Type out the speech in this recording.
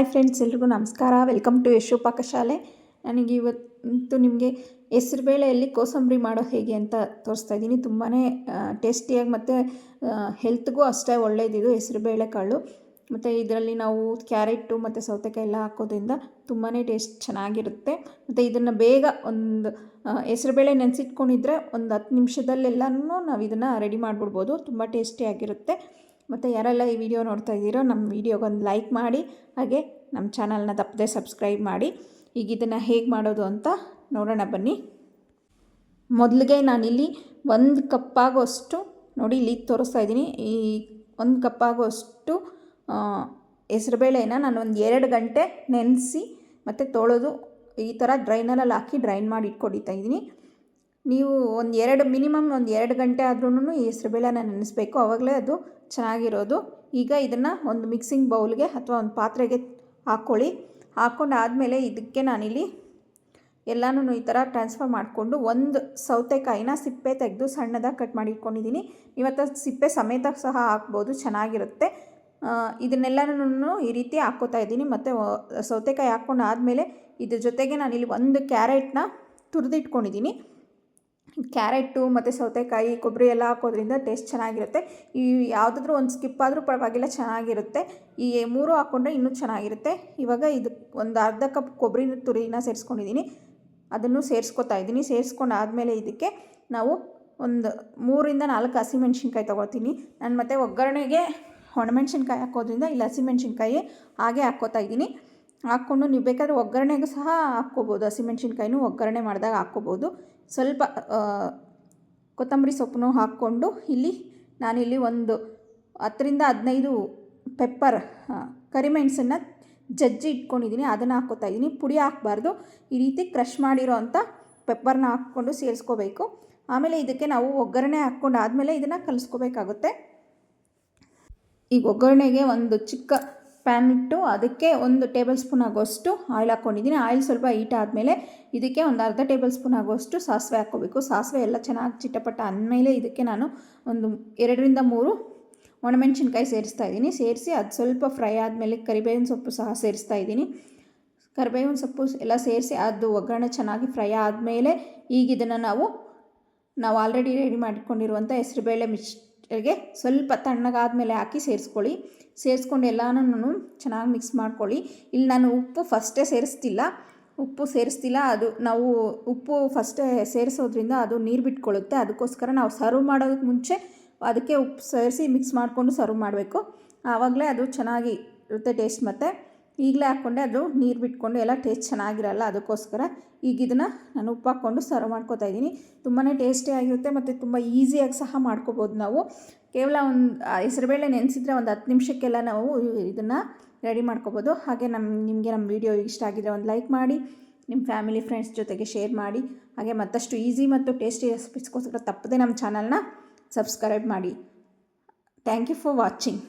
Hi friends, ಎಲ್ರಿಗೂ ನಮಸ್ಕಾರ. Welcome to Yashu Pakashale. ನನಗೆ ಇವತ್ತು ನಿಮಗೆ ಹೆಸರುಬೇಳೆಯಲ್ಲಿ ಕೋಸಂಬರಿ ಮಾಡೋದು ಹೇಗೆ ಅಂತ ತೋರಿಸ್ತಾ ಇದ್ದೀನಿ. ತುಂಬಾ ಟೇಸ್ಟಿಯಾಗಿ ಮತ್ತು ಹೆಲ್ತ್ಗೂ ಅಷ್ಟೇ ಒಳ್ಳೆಯದಿದು ಹೆಸರುಬೇಳೆ ಕಾಳು. ಮತ್ತು ಇದರಲ್ಲಿ ನಾವು ಕ್ಯಾರೆಟು ಮತ್ತು ಸೌತೆಕಾಯಿ ಎಲ್ಲ ಹಾಕೋದ್ರಿಂದ ತುಂಬಾ ಟೇಸ್ಟ್ ಚೆನ್ನಾಗಿರುತ್ತೆ. ಮತ್ತು ಇದನ್ನು ಬೇಗ ಒಂದು ಹೆಸರುಬೇಳೆ ನೆನೆಸಿಟ್ಕೊಂಡಿದ್ರೆ ಒಂದು 10 ನಿಮಿಷದಲ್ಲೆಲ್ಲನೂ ನಾವು ಇದನ್ನು ರೆಡಿ ಮಾಡಿಬಿಡ್ಬೋದು. ತುಂಬ ಟೇಸ್ಟಿಯಾಗಿರುತ್ತೆ. ಮತ್ತು ಯಾರೆಲ್ಲ ಈ ವಿಡಿಯೋ ನೋಡ್ತಾ ಇದ್ದೀರೋ ನಮ್ಮ ವಿಡಿಯೋಗೊಂದು ಲೈಕ್ ಮಾಡಿ, ಹಾಗೆ ನಮ್ಮ ಚಾನಲ್ನ ತಪ್ಪದೆ ಸಬ್ಸ್ಕ್ರೈಬ್ ಮಾಡಿ. ಈಗ ಇದನ್ನು ಹೇಗೆ ಮಾಡೋದು ಅಂತ ನೋಡೋಣ ಬನ್ನಿ. ಮೊದಲಿಗೆ ನಾನಿಲ್ಲಿ 1 ಕಪ್ಪಾಗುವಷ್ಟು ನೋಡಿ ಇಲ್ಲಿ ತೋರಿಸ್ತಾ ಇದ್ದೀನಿ. ಈ 1 ಕಪ್ಪಾಗುವಷ್ಟು ಹೆಸರುಬೇಳೆನ ನಾನು ಒಂದು 2 ಗಂಟೆ ನೆನೆಸಿ ಮತ್ತು ತೊಳೆದು ಈ ಥರ ಡ್ರೈನರಲ್ಲಿ ಹಾಕಿ ಡ್ರೈನ್ ಮಾಡಿ ಇಟ್ಕೊಂಡಿತಾ ಇದ್ದೀನಿ. ನೀವು ಮಿನಿಮಮ್ ಒಂದು 2 ಗಂಟೆ ಆದ್ರೂ ಈ ಹೆಸರುಬೇಳೆನ ನೆನೆಸ್ಬೇಕು, ಆವಾಗಲೇ ಅದು ಚೆನ್ನಾಗಿರೋದು. ಈಗ ಇದನ್ನು ಒಂದು ಮಿಕ್ಸಿಂಗ್ ಬೌಲ್ಗೆ ಅಥವಾ ಒಂದು ಪಾತ್ರೆಗೆ ಹಾಕ್ಕೊಳ್ಳಿ. ಹಾಕ್ಕೊಂಡು ಆದಮೇಲೆ ಇದಕ್ಕೆ ನಾನಿಲ್ಲಿ ಎಲ್ಲನೂ ಈ ಥರ ಟ್ರಾನ್ಸ್ಫರ್ ಮಾಡಿಕೊಂಡು ಒಂದು ಸೌತೆಕಾಯಿನ ಸಿಪ್ಪೆ ತೆಗೆದು ಸಣ್ಣದಾಗಿ ಕಟ್ ಮಾಡಿ ಇಟ್ಕೊಂಡಿದ್ದೀನಿ. ಇವತ್ತು ಸಿಪ್ಪೆ ಸಮೇತ ಸಹ ಹಾಕ್ಬೋದು, ಚೆನ್ನಾಗಿರುತ್ತೆ. ಇದನ್ನೆಲ್ಲನೂ ಈ ರೀತಿ ಹಾಕ್ಕೋತಾ ಇದ್ದೀನಿ. ಮತ್ತು ಸೌತೆಕಾಯಿ ಹಾಕ್ಕೊಂಡು ಆದಮೇಲೆ ಇದ್ರ ಜೊತೆಗೆ ನಾನಿಲ್ಲಿ 1 ಕ್ಯಾರೆಟ್ನ ತುರಿದಿಟ್ಕೊಂಡಿದ್ದೀನಿ. ಕ್ಯಾರೆಟು ಮತ್ತು ಸೌತೆಕಾಯಿ, ಕೊಬ್ಬರಿ ಎಲ್ಲ ಹಾಕೋದ್ರಿಂದ ಟೇಸ್ಟ್ ಚೆನ್ನಾಗಿರುತ್ತೆ. ಈ ಯಾವುದಾದ್ರೂ ಒಂದು ಸ್ಕಿಪ್ ಆದರೂ ಪರವಾಗಿಲ್ಲ, ಚೆನ್ನಾಗಿರುತ್ತೆ. ಈ 3 ಹಾಕ್ಕೊಂಡ್ರೆ ಇನ್ನೂ ಚೆನ್ನಾಗಿರುತ್ತೆ. ಇವಾಗ ಇದು ಒಂದು ಅರ್ಧ ಕಪ್ ಕೊಬ್ಬರಿ ತುರಿನ ಸೇರಿಸ್ಕೊಂಡಿದ್ದೀನಿ, ಅದನ್ನು ಸೇರಿಸ್ಕೊತಾ ಇದ್ದೀನಿ. ಸೇರಿಸ್ಕೊಂಡು ಆದಮೇಲೆ ಇದಕ್ಕೆ ನಾವು ಒಂದು 3ರಿಂದ 4 ಹಸಿಮೆಣ್ಸಿನ್ಕಾಯಿ ತೊಗೊಳ್ತೀನಿ ನಾನು. ಮತ್ತು ಒಗ್ಗರಣೆಗೆ ಒಣಮೆಣ್ಸಿನ್ಕಾಯಿ ಹಾಕೋದ್ರಿಂದ ಇಲ್ಲಿ ಹಸಿಮೆಣ್ಸಿನ್ಕಾಯಿ ಹಾಗೆ ಹಾಕ್ಕೋತಾ ಇದ್ದೀನಿ. ಹಾಕ್ಕೊಂಡು ನೀವು ಬೇಕಾದರೆ ಒಗ್ಗರಣೆಗೂ ಸಹ ಹಾಕ್ಕೋಬೋದು, ಹಸಿಮೆಣ್ಸಿನ್ಕಾಯಿನೂ ಒಗ್ಗರಣೆ ಮಾಡಿದಾಗ ಹಾಕ್ಕೋಬೋದು. ಸ್ವಲ್ಪ ಕೊತ್ತಂಬರಿ ಸೊಪ್ಪನ್ನು ಹಾಕ್ಕೊಂಡು ನಾನಿಲ್ಲಿ ಒಂದು 10ರಿಂದ 15 ಪೆಪ್ಪರ್ ಕರಿಮೆಣಸನ್ನು ಜಜ್ಜಿ ಇಟ್ಕೊಂಡಿದ್ದೀನಿ, ಅದನ್ನು ಹಾಕ್ಕೋತಾ ಇದ್ದೀನಿ. ಪುಡಿ ಹಾಕಬಾರ್ದು, ಈ ರೀತಿ ಕ್ರಷ್ ಮಾಡಿರೋ ಅಂಥ ಪೆಪ್ಪರ್ನ ಹಾಕ್ಕೊಂಡು ಸೇರಿಸ್ಕೋಬೇಕು. ಆಮೇಲೆ ಇದಕ್ಕೆ ನಾವು ಒಗ್ಗರಣೆ ಹಾಕ್ಕೊಂಡು ಆದಮೇಲೆ ಇದನ್ನು ಕಲಿಸ್ಕೋಬೇಕಾಗುತ್ತೆ. ಈಗ ಒಗ್ಗರಣೆಗೆ ಒಂದು ಚಿಕ್ಕ ಪ್ಯಾನ್ ಇಟ್ಟು ಅದಕ್ಕೆ 1 ಟೇಬಲ್ ಸ್ಪೂನ್ ಆಗೋಷ್ಟು ಆಯಿಲ್ ಹಾಕ್ಕೊಂಡಿದ್ದೀನಿ. ಆಯಿಲ್ ಸ್ವಲ್ಪ ಹೀಟ್ ಆದಮೇಲೆ ಇದಕ್ಕೆ ಒಂದು ಅರ್ಧ ಟೇಬಲ್ ಸ್ಪೂನ್ ಆಗೋಷ್ಟು ಸಾಸಿವೆ ಹಾಕ್ಕೋಬೇಕು. ಸಾಸಿವೆ ಎಲ್ಲ ಚೆನ್ನಾಗಿ ಚಿಟಪಟ ಅಂದಮೇಲೆ ಇದಕ್ಕೆ ನಾನು ಒಂದು 2ರಿಂದ 3 ಒಣಮೆಣ್ಸಿನ್ಕಾಯಿ ಸೇರಿಸ್ತಾ ಇದ್ದೀನಿ. ಸೇರಿಸಿ ಅದು ಸ್ವಲ್ಪ ಫ್ರೈ ಆದಮೇಲೆ ಕರಿಬೇವಿನ ಸೊಪ್ಪು ಸಹ ಸೇರಿಸ್ತಾ ಇದ್ದೀನಿ. ಕರಿಬೇವಿನ ಸೊಪ್ಪು ಎಲ್ಲ ಸೇರಿಸಿ ಅದು ಒಗ್ಗರಣೆ ಚೆನ್ನಾಗಿ ಫ್ರೈ ಆದಮೇಲೆ ಈಗ ಇದನ್ನು ನಾವು ಆಲ್ರೆಡಿ ರೆಡಿ ಮಾಡಿಕೊಂಡಿರುವಂಥ ಹೆಸರುಬೇಳೆ ಮಿಕ್ಸ್ಚರ್ಗೆ ಸ್ವಲ್ಪ ತಣ್ಣಗಾದ್ಮೇಲೆ ಹಾಕಿ ಸೇರಿಸ್ಕೊಳ್ಳಿ. ಸೇರಿಸ್ಕೊಂಡು ಎಲ್ಲನೂ ಚೆನ್ನಾಗಿ ಮಿಕ್ಸ್ ಮಾಡ್ಕೊಳ್ಳಿ. ಇಲ್ಲಿ ನಾನು ಉಪ್ಪು ಫಸ್ಟೇ ಸೇರಿಸ್ತಿಲ್ಲ. ಅದು ನಾವು ಉಪ್ಪು ಫಸ್ಟೇ ಸೇರಿಸೋದ್ರಿಂದ ಅದು ನೀರು ಬಿಟ್ಕೊಳ್ಳುತ್ತೆ. ಅದಕ್ಕೋಸ್ಕರ ನಾವು ಸರ್ವ್ ಮಾಡೋದಕ್ಕೆ ಮುಂಚೆ ಅದಕ್ಕೆ ಉಪ್ಪು ಸೇರಿಸಿ ಮಿಕ್ಸ್ ಮಾಡಿಕೊಂಡು ಸರ್ವ್ ಮಾಡಬೇಕು. ಆವಾಗಲೇ ಅದು ಚೆನ್ನಾಗಿ ಇರುತ್ತೆ ಟೇಸ್ಟ್. ಮತ್ತು ಈಗಲೇ ಹಾಕ್ಕೊಂಡೆ ಅದು ನೀರು ಬಿಟ್ಕೊಂಡು ಎಲ್ಲ ಟೇಸ್ಟ್ ಚೆನ್ನಾಗಿರಲ್ಲ. ಅದಕ್ಕೋಸ್ಕರ ಈಗ ಇದನ್ನು ನಾನು ಉಪ್ಪು ಹಾಕ್ಕೊಂಡು ಸರ್ವ್ ಮಾಡ್ಕೋತಾ ಇದ್ದೀನಿ. ತುಂಬಾ ಟೇಸ್ಟಿಯಾಗಿರುತ್ತೆ ಮತ್ತು ತುಂಬ ಈಸಿಯಾಗಿ ಸಹ ಮಾಡ್ಕೋಬೋದು. ನಾವು ಕೇವಲ ಒಂದು ಹೆಸರುಬೇಳೆ ನೆನೆಸಿದ್ರೆ ಒಂದು 10 ನಿಮಿಷಕ್ಕೆಲ್ಲ ನಾವು ಇದನ್ನು ರೆಡಿ ಮಾಡ್ಕೋಬೋದು. ಹಾಗೆ ನಿಮಗೆ ನಮ್ಮ ವಿಡಿಯೋ ಇಷ್ಟ ಆಗಿದ್ರೆ ಒಂದು ಲೈಕ್ ಮಾಡಿ, ನಿಮ್ಮ ಫ್ಯಾಮಿಲಿ ಫ್ರೆಂಡ್ಸ್ ಜೊತೆಗೆ ಶೇರ್ ಮಾಡಿ. ಹಾಗೆ ಮತ್ತಷ್ಟು ಈಸಿ ಮತ್ತು ಟೇಸ್ಟಿ ರೆಸಿಪೀಸ್ಗೋಸ್ಕರ ತಪ್ಪದೆ ನಮ್ಮ ಚಾನಲ್ನ ಸಬ್ಸ್ಕ್ರೈಬ್ ಮಾಡಿ. Thank you for watching.